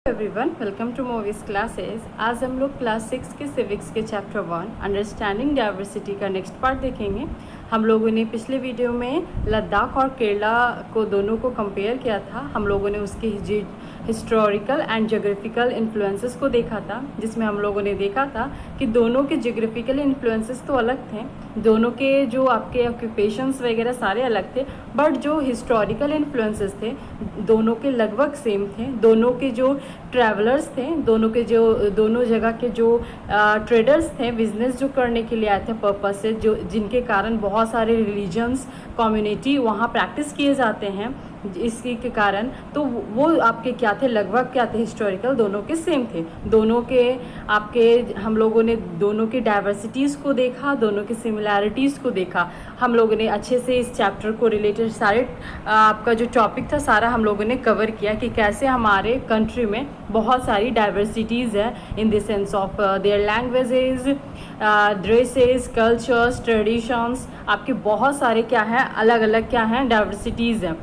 Everyone, welcome to movies classes. आज हम लोग क्लास 6 के सिविक्स के चैप्टर 1 अंडरस्टैंडिंग डाइवर्सिटी का नेक्स्ट पार्ट देखेंगे। हम लोगों ने पिछले वीडियो में लद्दाख और केरला को दोनों को कंपेयर किया था। हम लोगों ने उसके हिस्टोरिकल एंड जोग्राफिकल इन्फ्लुएंसेस को देखा था, जिसमें हम लोगों ने देखा था कि दोनों के जोग्राफिकल इन्फ्लुएंसेस तो अलग थे, दोनों के जो आपके ऑक्यूपेशंस वगैरह सारे अलग थे, बट जो हिस्टोरिकल इन्फ्लुएंसेस थे दोनों के लगभग सेम थे। दोनों के जो ट्रैवलर्स थे, दोनों जगह के जो ट्रेडर्स थे, बिजनेस जो करने के लिए आए थे पर्पस से, जो जिनके कारण बहुत सारे रिलीजन्स कम्युनिटी वहाँ प्रैक्टिस किए जाते हैं, इसी के कारण तो वो आपके क्या थे, लगभग क्या थे, हिस्टोरिकल दोनों के सेम थे। दोनों के आपके हम लोगों ने दोनों के डाइवर्सिटीज़ को देखा, दोनों के सिमिलैरिटीज़ को देखा। हम लोगों ने अच्छे से इस चैप्टर को रिलेटेड सारे आपका जो टॉपिक था सारा हम लोगों ने कवर किया कि कैसे हमारे कंट्री में बहुत सारी डाइवर्सिटीज़ है in the sense of their languages, dresses, cultures, traditions, आपके बहुत सारे क्या हैं, अलग अलग क्या हैं, डाइवर्सिटीज़ हैं।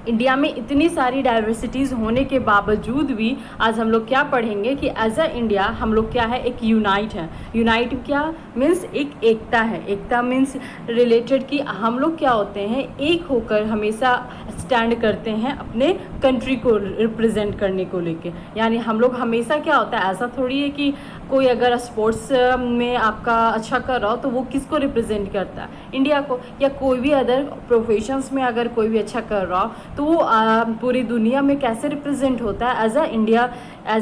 इंडिया में इतनी सारी डाइवर्सिटीज़ होने के बावजूद भी आज हम लोग क्या पढ़ेंगे कि एज अ इंडिया हम लोग क्या है, एक यूनाइट है। यूनाइट क्या मीन्स एक एकता है। एकता मीन्स रिलेटेड कि हम लोग क्या होते हैं, एक होकर हमेशा स्टैंड करते हैं अपने कंट्री को रिप्रेजेंट करने को लेके। यानी हम लोग हमेशा क्या होता है, ऐसा थोड़ी है कि कोई अगर स्पोर्ट्स में आपका अच्छा कर रहा हो तो वो किसको रिप्रेजेंट करता है, इंडिया को। या कोई भी अदर प्रोफेशंस में अगर कोई भी अच्छा कर रहा हो तो वो पूरी दुनिया में कैसे रिप्रेजेंट होता है, एज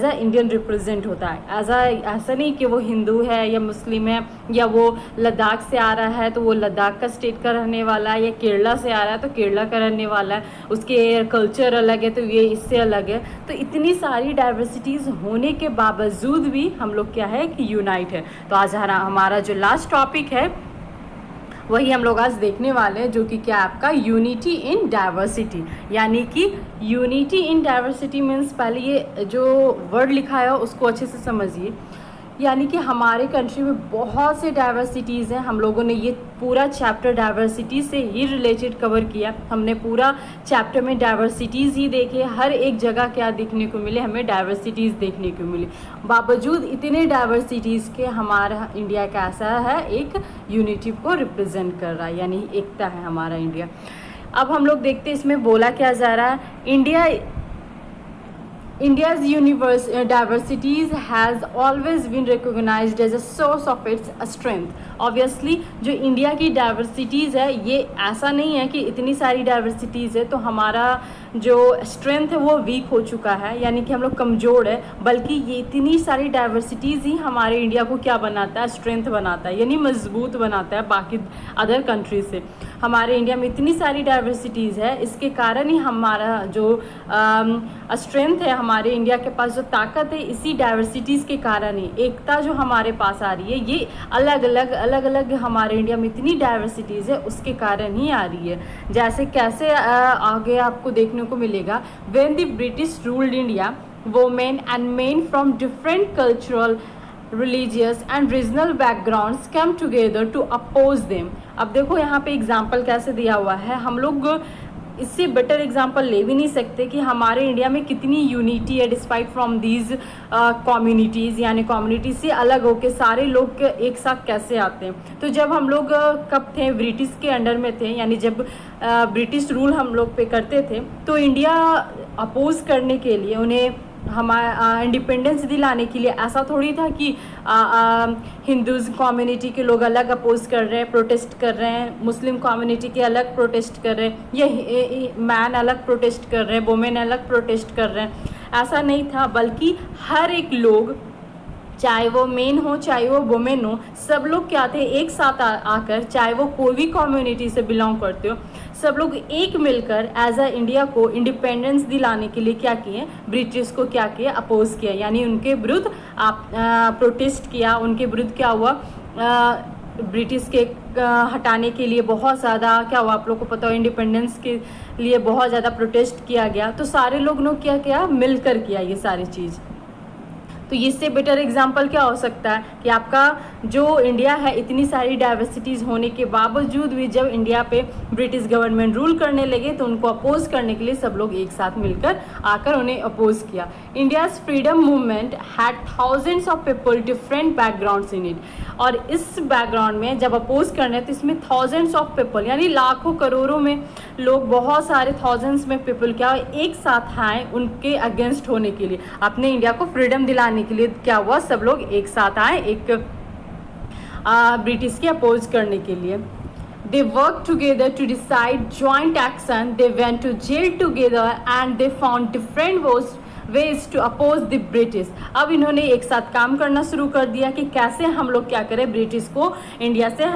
अ इंडियन रिप्रेजेंट होता है। ऐसा नहीं कि वो हिंदू है या मुस्लिम है, या वो लद्दाख से आ रहा है तो वो लद्दाख का स्टेट का रहने वाला है, या केरला से आ रहा है तो केरला का रहने वाला है, उसके कल्चर अलग है तो ये इससे अलग है। तो इतनी सारी डाइवर्सिटीज़ होने के बावजूद भी हम लोग क्या है कि यूनाइट है। तो आज हमारा जो लास्ट टॉपिक है वही हम लोग आज देखने वाले हैं, जो कि क्या आपका यूनिटी इन डाइवर्सिटी। यानी कि यूनिटी इन डाइवर्सिटी मीन्स, पहले ये जो वर्ड लिखा है उसको अच्छे से समझिए। यानी कि हमारे कंट्री में बहुत से डाइवर्सिटीज़ हैं। हम लोगों ने ये पूरा चैप्टर डाइवर्सिटी से ही रिलेटेड कवर किया। हमने पूरा चैप्टर में डाइवर्सिटीज़ ही देखे, हर एक जगह क्या देखने को मिले, हमें डाइवर्सिटीज़ देखने को मिली। बावजूद इतने डाइवर्सिटीज़ के हमारा इंडिया कैसा है, एक यूनिटी को रिप्रेजेंट कर रहा है, यानी एकता है हमारा इंडिया। अब हम लोग देखते हैं इसमें बोला क्या जा रहा है। India's diversities has always been recognized as a source of its strength. Obviously, जो इंडिया की डाइवर्सिटीज़ है, ये ऐसा नहीं है कि इतनी सारी डाइवर्सिटीज़ है तो हमारा जो स्ट्रेंथ है वो वीक हो चुका है, यानी कि हम लोग कमज़ोर है, बल्कि ये इतनी सारी डाइवर्सिटीज़ ही हमारे इंडिया को क्या बनाता है, स्ट्रेंथ बनाता है, यानी मजबूत बनाता है बाकी अदर कंट्री से। हमारे इंडिया में इतनी सारी डाइवर्सिटीज़ है, इसके कारण ही हमारा जो स्ट्रेंथ है, हमारे इंडिया के पास जो ताकत है, इसी डाइवर्सिटीज़ के कारण ही, एकता जो हमारे पास आ रही है, ये अलग अलग हमारे इंडिया में इतनी डाइवर्सिटीज़ है उसके कारण ही आ रही है। जैसे कैसे आगे आपको देखने को मिलेगा, when the British ruled India, women and men from different cultural, religious and regional backgrounds come together to oppose them. अब देखो यहाँ पे एग्जाम्पल कैसे दिया हुआ है, हम लोग इससे बेटर एग्जाम्पल ले भी नहीं सकते कि हमारे इंडिया में कितनी यूनिटी है डिस्पाइट फ्रॉम दीज कम्युनिटीज़। यानी कम्युनिटी से अलग होकर सारे लोग एक साथ कैसे आते हैं। तो जब हम लोग कब थे, ब्रिटिश के अंडर में थे, यानी जब ब्रिटिश रूल हम लोग पे करते थे, तो इंडिया अपोज करने के लिए, उन्हें हमारा इंडिपेंडेंस दिलाने के लिए ऐसा थोड़ी था कि हिंदूज़ कम्युनिटी के लोग अलग अपोज कर रहे हैं, प्रोटेस्ट कर रहे हैं, मुस्लिम कम्युनिटी के अलग प्रोटेस्ट कर रहे हैं, ये मैन अलग प्रोटेस्ट कर रहे हैं, वुमेन अलग प्रोटेस्ट कर रहे हैं, ऐसा नहीं था। बल्कि हर एक लोग, चाहे वो मेन हो चाहे वो वुमेन हो, सब लोग क्या थे, एक साथ आकर, चाहे वो कोई भी कम्युनिटी से बिलोंग करते हो, सब लोग एक मिलकर एज अ इंडिया को इंडिपेंडेंस दिलाने के लिए क्या किए, ब्रिटिश को क्या किए, अपोज किया, यानी उनके विरुद्ध प्रोटेस्ट किया। उनके विरुद्ध क्या हुआ, ब्रिटिश के हटाने के लिए बहुत ज़्यादा क्या हुआ, आप लोग को पता हो, इंडिपेंडेंस के लिए बहुत ज़्यादा प्रोटेस्ट किया गया। तो सारे लोग ने क्या किया, मिलकर किया ये सारी चीज़। तो इससे बेटर एग्जाम्पल क्या हो सकता है कि आपका जो इंडिया है, इतनी सारी डाइवर्सिटीज़ होने के बावजूद भी जब इंडिया पे ब्रिटिश गवर्नमेंट रूल करने लगे तो उनको अपोज करने के लिए सब लोग एक साथ मिलकर आकर उन्हें अपोज किया। India's freedom movement had thousands of people different backgrounds in it. और इस बैकग्राउंड में जब अपोज करने तो इसमें थाउजेंड्स ऑफ पीपल यानी लाखों करोड़ों में लोग, बहुत सारे थाउजेंड्स में पीपल क्या एक साथ आए उनके अगेंस्ट होने के लिए, अपने इंडिया को फ्रीडम दिलाने के लिए क्या हुआ, सब लोग एक साथ आए एक ब्रिटिश के अपोज करने के लिए। They worked together to decide joint action. They went to jail together and they found different ways to oppose the British. अब इन्होंने एक साथ काम करना शुरू कर दिया कि कैसे हम लोग क्या करें, ब्रिटिश को इंडिया से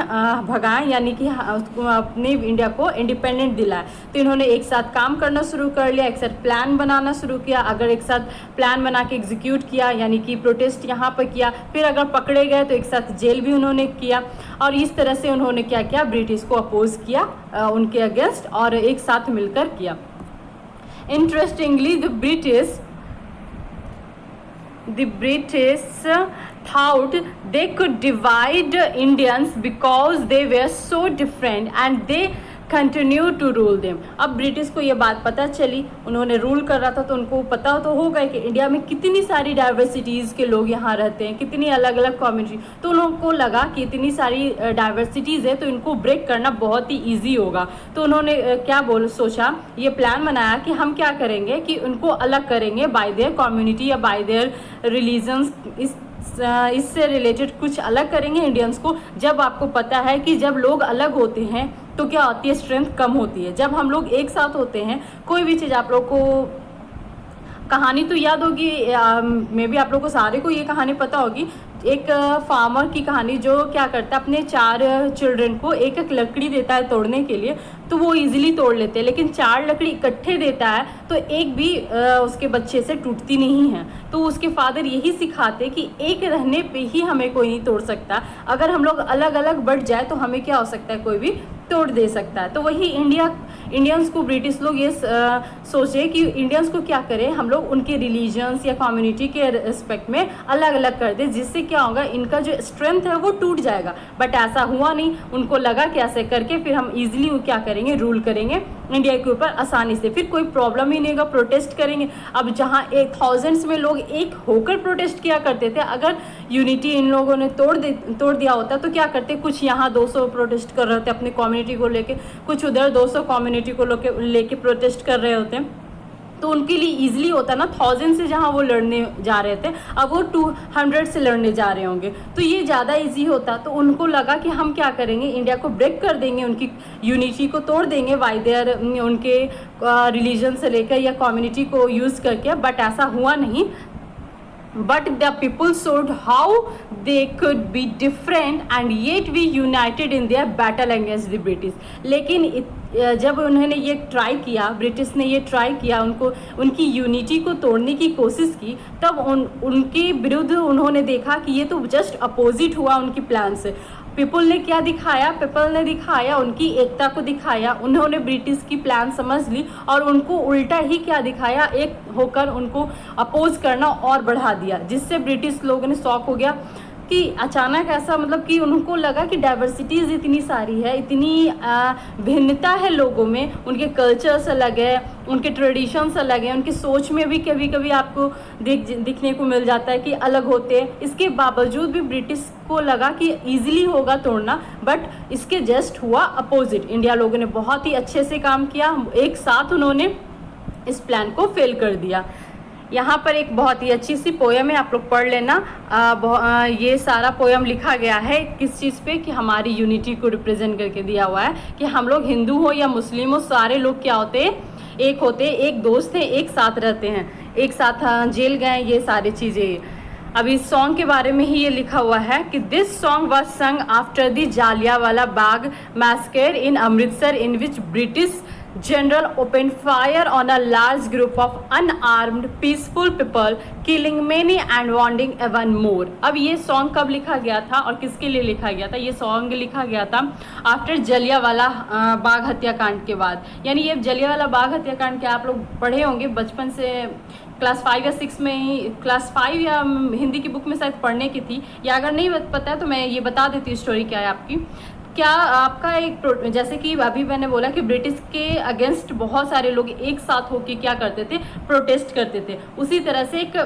भगाएं, यानी कि अपने इंडिया को इंडिपेंडेंट दिलाएं। तो इन्होंने एक साथ काम करना शुरू कर लिया, एक साथ प्लान बनाना शुरू किया। अगर एक साथ प्लान बना के एग्जीक्यूट किया यानी कि प्रोटेस्ट यहाँ पर किया, फिर अगर पकड़े गए तो एक साथ जेल भी उन्होंने किया। और इस तरह से उन्होंने क्या किया, ब्रिटिश को अपोज किया उनके अगेंस्ट और एक साथ मिलकर किया। Interestingly the British thought they could divide Indians because they were so different and they continue to rule them. अब ब्रिटिश को ये बात पता चली, उन्होंने रूल कर रहा था तो उनको पता तो होगा कि इंडिया में कितनी सारी डाइवर्सिटीज़ के लोग यहाँ रहते हैं, कितनी अलग अलग कम्युनिटी। तो उनको लगा कि इतनी सारी डाइवर्सिटीज़ है तो इनको ब्रेक करना बहुत ही ईजी होगा। तो उन्होंने क्या सोचा, ये प्लान बनाया कि हम क्या करेंगे कि उनको अलग करेंगे बाय देयर कम्युनिटी या बाय देयर रिलीजन्स। इससे रिलेटेड कुछ अलग करेंगे इंडियंस को। जब आपको पता है कि जब लोग अलग होते हैं तो क्या होती है, स्ट्रेंथ कम होती है। जब हम लोग एक साथ होते हैं, कोई भी चीज़, आप लोग को कहानी तो याद होगी, मे बी आप लोग को सारे को ये कहानी पता होगी, एक फार्मर की कहानी जो क्या करता है, अपने 4 चिल्ड्रन को एक एक लकड़ी देता है तोड़ने के लिए, तो वो इजीली तोड़ लेते हैं। लेकिन 4 लकड़ी इकट्ठे देता है तो एक भी उसके बच्चे से टूटती नहीं है। तो उसके फादर यही सिखाते कि एक रहने पे ही हमें कोई नहीं तोड़ सकता, अगर हम लोग अलग अलग बढ़ जाए तो हमें क्या हो सकता है, कोई भी तोड़ दे सकता है। तो वही इंडियंस को ब्रिटिश लोग ये सोचे कि इंडियंस को क्या करें, हम लोग उनके रिलीजन्स या कम्युनिटी के रिस्पेक्ट में अलग अलग कर दें, जिससे क्या होगा, इनका जो स्ट्रेंथ है वो टूट जाएगा। बट ऐसा हुआ नहीं, उनको लगा कि ऐसे करके फिर हम इजीली क्या करेंगे, रूल करेंगे इंडिया के ऊपर आसानी से, फिर कोई प्रॉब्लम ही नहीं होगा, प्रोटेस्ट करेंगे। अब जहाँ 1000s में लोग एक होकर प्रोटेस्ट किया करते थे, अगर यूनिटी इन लोगों ने तोड़ दिया होता तो क्या करते, कुछ यहाँ 200 प्रोटेस्ट कर रहे होते अपनी कम्युनिटी को लेके, कुछ उधर 200 कम्युनिटी को लेके प्रोटेस्ट कर रहे होते, तो उनके लिए इजीली होता ना, 1000 से जहाँ वो लड़ने जा रहे थे अब वो 200 से लड़ने जा रहे होंगे, तो ये ज़्यादा इजी होता। तो उनको लगा कि हम क्या करेंगे, इंडिया को ब्रेक कर देंगे, उनकी यूनिटी को तोड़ देंगे बाय देयर उनके रिलीजन से लेकर या कम्युनिटी को यूज़ करके। बट ऐसा हुआ नहीं। But the people showed how they could be different and yet be united in their battle against the British. लेकिन जब उन्होंने ये ट्राई किया, ब्रिटिश ने ये ट्राई किया, उनकी यूनिटी को तोड़ने की कोशिश की, तब उनके विरुद्ध उन्होंने देखा कि ये तो जस्ट अपोजिट हुआ उनकी प्लान से। पीपल ने क्या दिखाया, पीपल ने दिखाया उनकी एकता को दिखाया, उन्होंने ब्रिटिश की प्लान समझ ली और उनको उल्टा ही क्या दिखाया, एक होकर उनको अपोज करना और बढ़ा दिया, जिससे ब्रिटिश लोगों ने शॉक हो गया कि अचानक ऐसा, मतलब कि उनको लगा कि डाइवर्सिटीज़ इतनी सारी है, इतनी भिन्नता है लोगों में, उनके कल्चर्स अलग है, उनके ट्रेडिशंस अलग हैं, उनकी सोच में भी कभी कभी आपको दिखने को मिल जाता है कि अलग होते हैं। इसके बावजूद भी ब्रिटिश को लगा कि ईजिली होगा तोड़ना, बट इसके जस्ट हुआ अपोजिट। इंडिया लोगों ने बहुत ही अच्छे से काम किया, एक साथ उन्होंने इस प्लान को फेल कर दिया। यहाँ पर एक बहुत ही अच्छी सी पोयम है, आप लोग पढ़ लेना। ये सारा पोयम लिखा गया है किस चीज़ पे, कि हमारी यूनिटी को रिप्रेजेंट करके दिया हुआ है कि हम लोग हिंदू हो या मुस्लिम हो, सारे लोग क्या होते हैं, एक होते हैं, एक दोस्त हैं, एक साथ रहते हैं, एक साथ जेल गए, ये सारी चीज़ें। अब इस सॉन्ग के बारे में ही ये लिखा हुआ है कि दिस सॉन्ग वाज संग after the Jallianwala Bagh massacre in Amritsar in which British general opened fire on a large group of unarmed peaceful people, killing many and wounding even more. अब ये सॉन्ग कब लिखा गया था और किसके लिए लिखा गया था? ये सॉन्ग लिखा गया था आफ्टर जलियांवाला बाग हत्याकांड के बाद। यानी ये जलियांवाला बाग हत्याकांड के आप लोग पढ़े होंगे बचपन से, क्लास 5 या 6 में ही, क्लास 5 या हिंदी की बुक में शायद पढ़ने की थी, या अगर नहीं पता है तो मैं ये बता देती हूँ स्टोरी क्या है आपकी। क्या आपका एक, जैसे कि अभी मैंने बोला कि ब्रिटिश के अगेंस्ट बहुत सारे लोग एक साथ होकर क्या करते थे, प्रोटेस्ट करते थे। उसी तरह से एक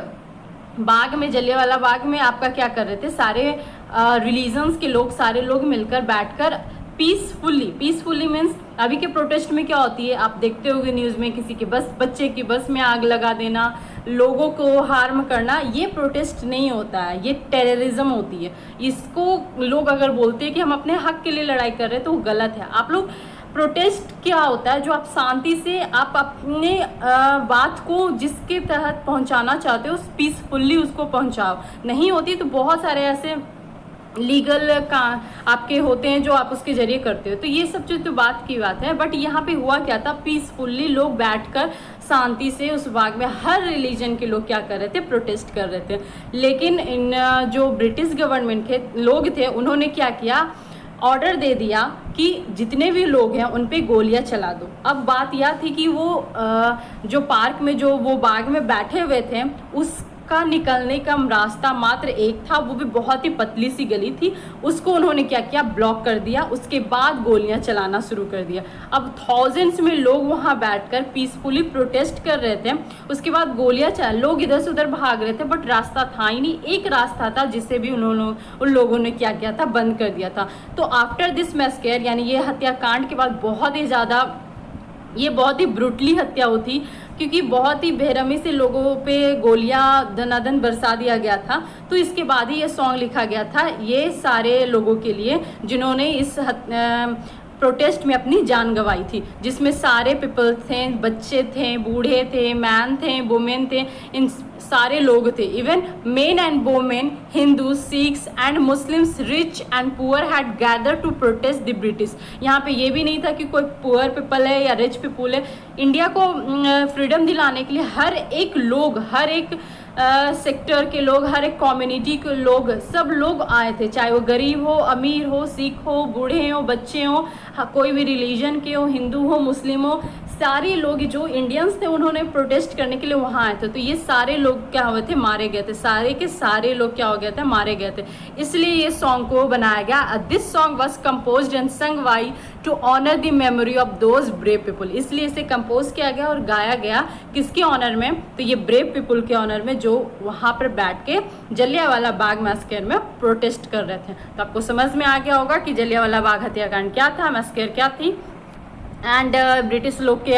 बाग में, जलियांवाला बाग में आपका क्या कर रहे थे, सारे रिलीजन्स के लोग, सारे लोग मिलकर बैठकर पीसफुली मीन्स अभी के प्रोटेस्ट में क्या होती है, आप देखते होंगे न्यूज़ में, किसी के बच्चे की बस में आग लगा देना, लोगों को हार्म करना, ये प्रोटेस्ट नहीं होता है, ये टेररिज्म होती है। इसको लोग अगर बोलते हैं कि हम अपने हक के लिए लड़ाई कर रहे हैं तो वो गलत है। आप लोग, प्रोटेस्ट क्या होता है, जो आप शांति से आप अपने बात को जिसके तहत पहुंचाना चाहते हो पीसफुली उसको पहुंचाओ। नहीं होती तो बहुत सारे ऐसे लीगल का आपके होते हैं जो आप उसके जरिए करते हो, तो ये सब चीज़ तो बात की बात है। बट यहाँ पे हुआ क्या था, पीसफुली लोग बैठकर शांति से उस बाग में हर रिलीजन के लोग क्या कर रहे थे, प्रोटेस्ट कर रहे थे। लेकिन इन जो ब्रिटिश गवर्नमेंट के लोग थे उन्होंने क्या किया, ऑर्डर दे दिया कि जितने भी लोग हैं उन पे गोलियां चला दो। अब बात यह थी कि वो जो पार्क में, जो वो बाग में बैठे हुए थे, उसका निकलने का रास्ता मात्र एक था, वो भी बहुत ही पतली सी गली थी, उसको उन्होंने क्या किया, ब्लॉक कर दिया। उसके बाद गोलियां चलाना शुरू कर दिया। अब थाउजेंड्स में लोग वहां बैठकर पीसफुली प्रोटेस्ट कर रहे थे, उसके बाद गोलियां लोग इधर से उधर भाग रहे थे, बट रास्ता था ही नहीं। एक रास्ता था जिसे भी उन लोगों ने क्या किया था, बंद कर दिया था। तो आफ्टर दिस मैस्केर, यानी ये हत्याकांड के बाद बहुत ही ज़्यादा, ये बहुत ही ब्रूटली हत्या होती, क्योंकि बहुत ही बेरहमी से लोगों पे गोलियां दनादन बरसा दिया गया था। तो इसके बाद ही ये सॉन्ग लिखा गया था, ये सारे लोगों के लिए जिन्होंने इस प्रोटेस्ट में अपनी जान गंवाई थी, जिसमें सारे पीपल थे, बच्चे थे, बूढ़े थे, मैन थे, वुमेन थे, इन सारे लोग थे। Even men and women, Hindu, Sikhs and Muslims, rich and poor had gather to protest the British. यहाँ पे ये भी नहीं था कि कोई पुअर पीपल है या रिच पीपल है। इंडिया को फ्रीडम दिलाने के लिए हर एक लोग, हर एक सेक्टर के लोग, हर एक कम्युनिटी के लोग, सब लोग आए थे, चाहे वो गरीब हो, अमीर हो, सिख हो, बूढ़े हो, बच्चे हो, कोई भी रिलीजन के हो, हिंदू हो, मुस्लिम हो, सारे लोग जो इंडियंस थे उन्होंने प्रोटेस्ट करने के लिए वहाँ आए थे। तो ये सारे लोग क्या हुए थे, मारे गए थे, सारे के सारे लोग क्या हो गए थे, मारे गए थे। इसलिए ये सॉन्ग को बनाया गया। This song was composed and sung by to honour the memory of those brave people. इसलिए इसे कंपोज किया गया और गाया गया किसके ऑनर में, तो ये ब्रेव पीपल के ऑनर में, जो वहाँ पर बैठ के जलियांवाला बाग मैस्केर में प्रोटेस्ट कर रहे थे। तो आपको समझ में आ गया होगा कि जलियांवाला बाग हत्याकांड क्या था, मैस्केर क्या थी, एंड ब्रिटिश लोग के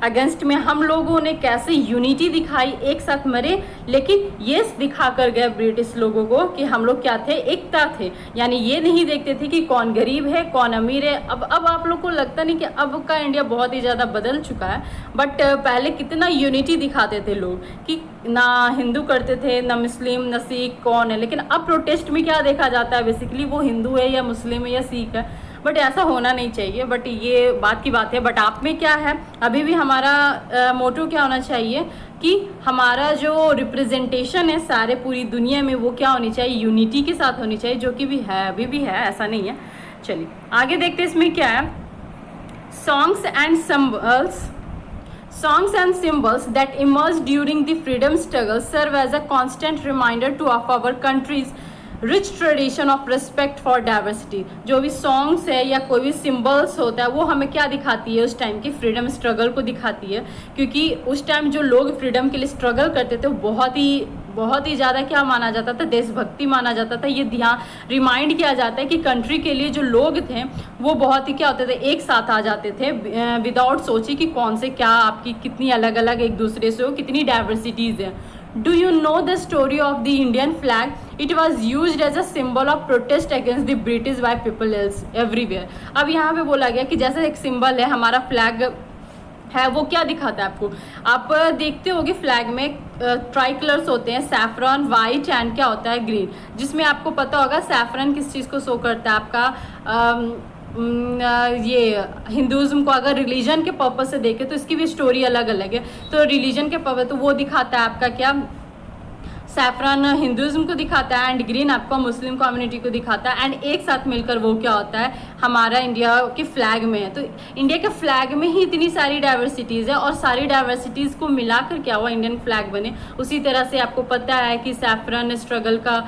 अगेंस्ट में हम लोगों ने कैसे यूनिटी दिखाई, एक साथ मरे, लेकिन ये दिखा कर गए ब्रिटिश लोगों को कि हम लोग क्या थे, एकता थे। यानी ये नहीं देखते थे कि कौन गरीब है, कौन अमीर है। अब आप लोग को लगता नहीं कि अब का इंडिया बहुत ही ज़्यादा बदल चुका है, बट पहले कितना यूनिटी दिखाते थे लोग कि ना हिंदू करते थे, ना मुस्लिम, ना सिख, कौन है। लेकिन अब प्रोटेस्ट में क्या देखा जाता है, बेसिकली वो हिंदू है या मुस्लिम है या सिख है, बट ऐसा होना नहीं चाहिए। बट ये बात की बात है। बट आप में क्या है, अभी भी हमारा मोटो क्या होना चाहिए कि हमारा जो रिप्रेजेंटेशन है सारे पूरी दुनिया में, वो क्या होनी चाहिए, यूनिटी के साथ होनी चाहिए, जो कि भी है, अभी भी है, ऐसा नहीं है। चलिए आगे देखते हैं इसमें क्या है। Songs and symbols, songs and symbols that emerged during the freedom struggle serve as a constant reminder to of our country's rich tradition of respect for diversity. जो भी सॉन्ग्स है या कोई भी सिम्बल्स होता है वो हमें क्या दिखाती है, उस टाइम की फ्रीडम स्ट्रगल को दिखाती है। क्योंकि उस टाइम जो लोग फ्रीडम के लिए स्ट्रगल करते थे वो बहुत ही ज़्यादा क्या माना जाता था, देशभक्ति माना जाता था। ये ध्यान रिमाइंड किया जाता है कि कंट्री के लिए जो लोग थे वो बहुत ही क्या होते थे, एक साथ आ जाते थे विदाउट सोचे कि कौन से क्या आपकी कितनी अलग अलग एक दूसरे से हो, कितनी डाइवर्सिटीज़ है। Do you know the story of the Indian flag? It was used as a symbol of protest against the British by people else everywhere. अब यहाँ पे बोला गया कि जैसे एक सिंबल है हमारा फ्लैग है, वो क्या दिखाता है आपको, आप देखते होगे फ्लैग में ट्राई कलर्स होते हैं, सैफरन, वाइट एंड क्या होता है, ग्रीन। जिसमें आपको पता होगा सैफरन किस चीज़ को शो करता है, आपका ये हिंदुज़म को अगर रिलीजन के पर्पस से देखें तो इसकी भी स्टोरी अलग अलग है। तो रिलीजन के पर्पस तो वो दिखाता है आपका क्या, सैफरन हिंदुज़म को दिखाता है एंड ग्रीन आपका मुस्लिम कम्युनिटी को दिखाता है, एंड एक साथ मिलकर वो क्या होता है हमारा इंडिया के फ्लैग में है। तो इंडिया के फ्लैग में ही इतनी सारी डाइवर्सिटीज़ है और सारी डाइवर्सिटीज़ को मिलाकर क्या हुआ इंडियन फ्लैग बने। उसी तरह से आपको पता है कि सैफरन स्ट्रगल का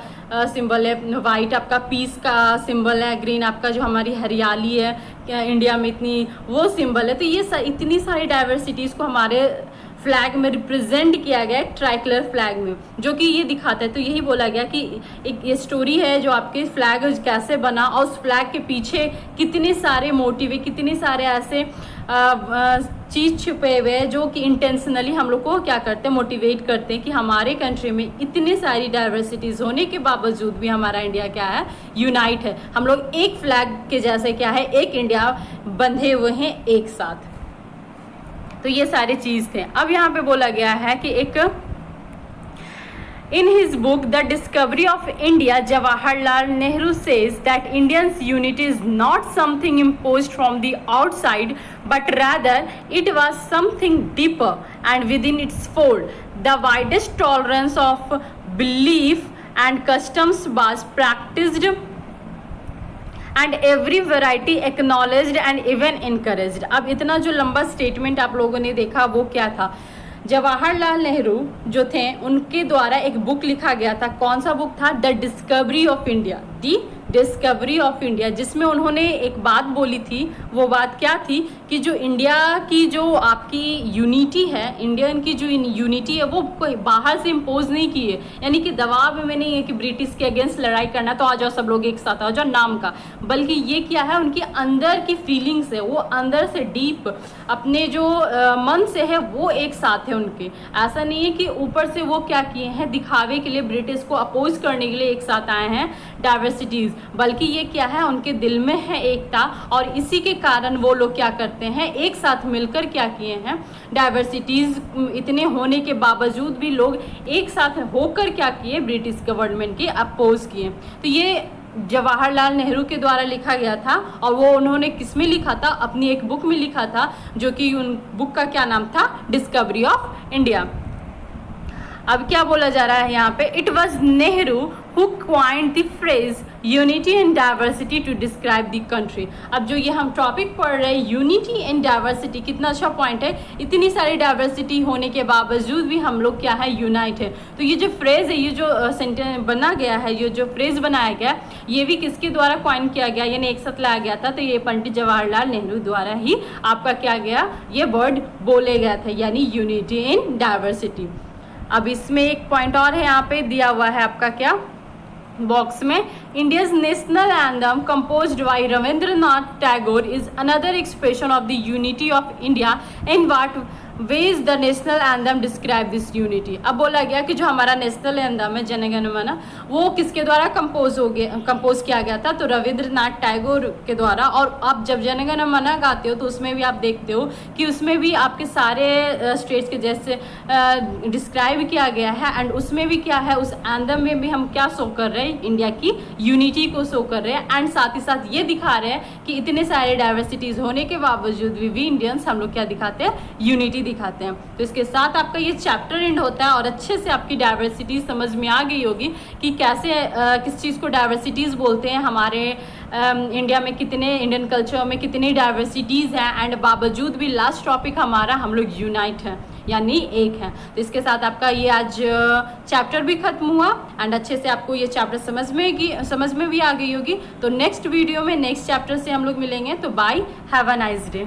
सिंबल है, वाइट आपका पीस का सिंबल है, ग्रीन आपका जो हमारी हरियाली है इंडिया में इतनी वो सिंबल है। तो ये इतनी सारी डाइवर्सिटीज़ को हमारे फ्लैग में रिप्रेजेंट किया गया है ट्राई कलर फ्लैग में, जो कि ये दिखाता है। तो यही बोला गया कि एक ये स्टोरी है जो आपके फ्लैग कैसे बना और उस फ्लैग के पीछे कितने सारे मोटिव है, कितने सारे ऐसे चीज़ छुपे हुए हैं जो कि इंटेंशनली हम लोग को क्या करते हैं, मोटिवेट करते हैं कि हमारे कंट्री में इतनी सारी डाइवर्सिटीज़ होने के बावजूद भी हमारा इंडिया क्या है, यूनाइट है। हम लोग एक फ्लैग के जैसे क्या है, एक इंडिया बंधे हुए हैं एक साथ। तो ये सारे चीज़ थे। अब यहाँ पे बोला गया है कि एक In his book, The Discovery of India, Jawaharlal Nehru says that Indians' unity is not something imposed from the outside, but rather it was something deeper and within its fold. The widest tolerance of belief and customs was practiced and every variety acknowledged and even encouraged. अब इतना जो लंबा statement आप लोगों ने देखा वो क्या था, जवाहरलाल नेहरू जो थे उनके द्वारा एक बुक लिखा गया था। कौन सा बुक था? The discovery of India, the discovery of India, जिसमें उन्होंने एक बात बोली थी। वो बात क्या थी कि जो इंडिया की जो आपकी यूनिटी है, इंडियन की जो यूनिटी है वो कोई बाहर से इम्पोज नहीं की है, यानी कि दबाव में नहीं है कि ब्रिटिश के अगेंस्ट लड़ाई करना तो आ जाओ सब लोग एक साथ आ जाओ नाम का, बल्कि ये क्या है उनके अंदर की फीलिंग्स है, वो अंदर से डीप अपने जो मन से है वो एक साथ है उनके। ऐसा नहीं है कि ऊपर से वो क्या किए हैं दिखावे के लिए ब्रिटिश को अपोज करने के लिए एक साथ आए हैं डाइवर्सिटीज़, बल्कि ये क्या है उनके दिल में है एकता, और इसी के कारण वो लोग क्या करते हैं एक साथ मिलकर क्या किए हैं, डाइवर्सिटीज़ इतने होने के बावजूद भी लोग एक साथ होकर क्या किए, ब्रिटिश गवर्नमेंट के अपोज किए। तो ये जवाहरलाल नेहरू के द्वारा लिखा गया था, और वो उन्होंने किस में लिखा था, अपनी एक बुक में लिखा था, जो कि उन बुक का क्या नाम था, डिस्कवरी ऑफ इंडिया। अब क्या बोला जा रहा है यहाँ पे, it was Nehru who coined the phrase unity and diversity to describe the country. अब जो ये हम टॉपिक पढ़ रहे हैं यूनिटी एंड डाइवर्सिटी, कितना अच्छा पॉइंट है, इतनी सारी डाइवर्सिटी होने के बावजूद भी हम लोग क्या है, यूनाइट है। तो ये जो फ्रेज है, ये जो सेंटेंस बना गया है, ये जो फ्रेज बनाया गया, ये भी किसके द्वारा क्वाइन किया गया, यानी एक साथ लाया गया था, तो ये पंडित जवाहरलाल नेहरू द्वारा ही आपका क्या गया, ये वर्ड बोले गया था, यानी यूनिटी इन डाइवर्सिटी। अब इसमें एक पॉइंट और है, यहाँ पे दिया हुआ है आपका क्या बॉक्स में, India's national anthem composed by Rabindranath Tagore is another expression of the unity of India, in what ways the national anthem describe this unity. अब बोला गया कि जो हमारा नेशनल एंथम है जन गण मन, वो किसके द्वारा कंपोज किया गया था, तो रविंद्रनाथ टैगोर के द्वारा। और आप जब जन गण मन गाते हो तो उसमें भी आप देखते हो कि उसमें भी आपके सारे स्टेट्स के जैसे डिस्क्राइब किया गया है, एंड उसमें भी क्या है, उस एंथम में भी हम क्या शो कर रहे हैं, इंडिया की यूनिटी को शो कर रहे हैं, एंड साथ ही साथ ये दिखा रहे हैं कि इतने सारे डाइवर्सिटीज़ होने के बावजूद भी इंडियंस हम लोग क्या दिखाते हैं, यूनिटी दिखाते हैं। तो इसके साथ आपका ये चैप्टर एंड होता है, और अच्छे से आपकी डाइवर्सिटी समझ में आ गई होगी कि कैसे किस चीज़ को डाइवर्सिटीज़ बोलते हैं, हमारे इंडिया में कितने, इंडियन कल्चर में कितनी डाइवर्सिटीज़ हैं, एंड बावजूद भी लास्ट टॉपिक हमारा हम लोग यूनाइट हैं, यानी एक है। तो इसके साथ आपका ये आज चैप्टर भी खत्म हुआ, एंड अच्छे से आपको ये चैप्टर समझ में भी आ गई होगी। तो नेक्स्ट वीडियो में नेक्स्ट चैप्टर से हम लोग मिलेंगे। तो bye, have a nice day.